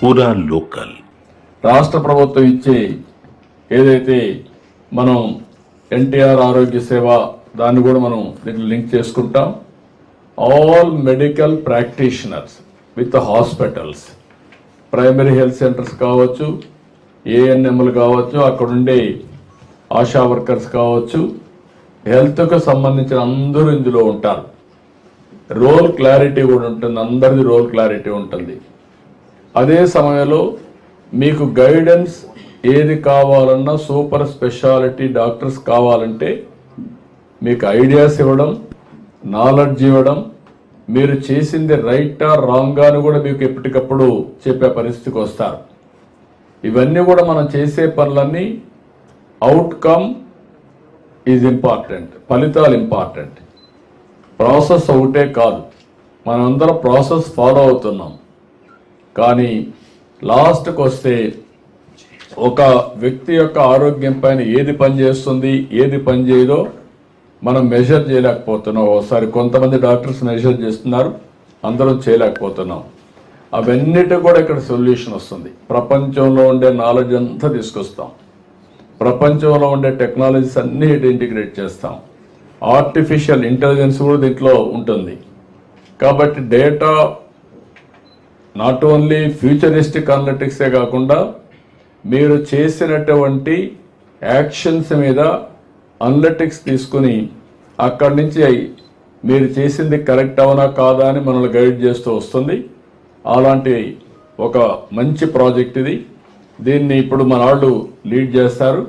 పూరా లోకల్ రాష్ట్ర ప్రభుత్వం ఇచ్చే ఏదైతే మనం ఎన్టీఆర్ ఆరోగ్య సేవ దాన్ని కూడా మనం దీంట్లో లింక్ చేసుకుంటాం. All medical practitioners with hospitals, primary health centres కావచ్చు, ఏఎన్ఎంలు కావచ్చు, అక్కడ ఉండే ఆశా వర్కర్స్ కావచ్చు, హెల్త్కు సంబంధించిన అందరూ ఇందులో ఉంటారు. రోల్ క్లారిటీ కూడా ఉంటుంది, అందరిది రోల్ క్లారిటీ ఉంటుంది. అదే సమయంలో మీకు గైడెన్స్ ఏది కావాలన్నా సూపర్ స్పెషాలిటీ డాక్టర్స్ కావాలంటే మీకు ఐడియాస్ ఇవ్వడం, నాలెడ్జ్ ఇవ్వడం, మీరు చేసింది రైటా రాంగా అని కూడా మీకు ఎప్పటికప్పుడు చెప్పే పరిస్థితికి వస్తారు. ఇవన్నీ కూడా మనం చేసే పనులన్నీ అవుట్కమ్ ఈజ్ ఇంపార్టెంట్, ఫలితాలు ఇంపార్టెంట్. ప్రాసెస్ ఒకటే కాదు, మనందరం ప్రాసెస్ ఫాలో అవుతున్నాం. కానీ లాస్ట్కి వస్తే ఒక వ్యక్తి యొక్క ఆరోగ్యం పైన ఏది పనిచేస్తుంది, ఏది పనిచేయదో మనం మెజర్ చేయలేకపోతున్నాం. ఒకసారి కొంతమంది డాక్టర్స్ మెజర్ చేస్తున్నారు, అందరం చేయలేకపోతున్నాం. అవన్నిటి కూడా ఇక్కడ సొల్యూషన్ వస్తుంది. ప్రపంచంలో ఉండే నాలెడ్జ్ అంతా తీసుకొస్తాం, ప్రపంచంలో ఉండే టెక్నాలజీస్ అన్ని ఇంటిగ్రేట్ చేస్తాం, ఆర్టిఫిషియల్ ఇంటెలిజెన్స్ కూడా దీంట్లో ఉంటుంది. కాబట్టి డేటా నాట్ ఓన్లీ ఫ్యూచరిస్టిక్ అనలిటిక్సే కాకుండా మీరు చేసినటువంటి యాక్షన్స్ మీద అనలిటిక్స్ తీసుకుని అక్కడి నుంచి మీరు చేసింది కరెక్ట్ అవునా కాదా అని మనల్ని గైడ్ చేస్తూ వస్తుంది. అలాంటి ఒక మంచి ప్రాజెక్ట్ ఇది. దీన్ని ఇప్పుడు మన వాళ్ళు లీడ్ చేస్తారు.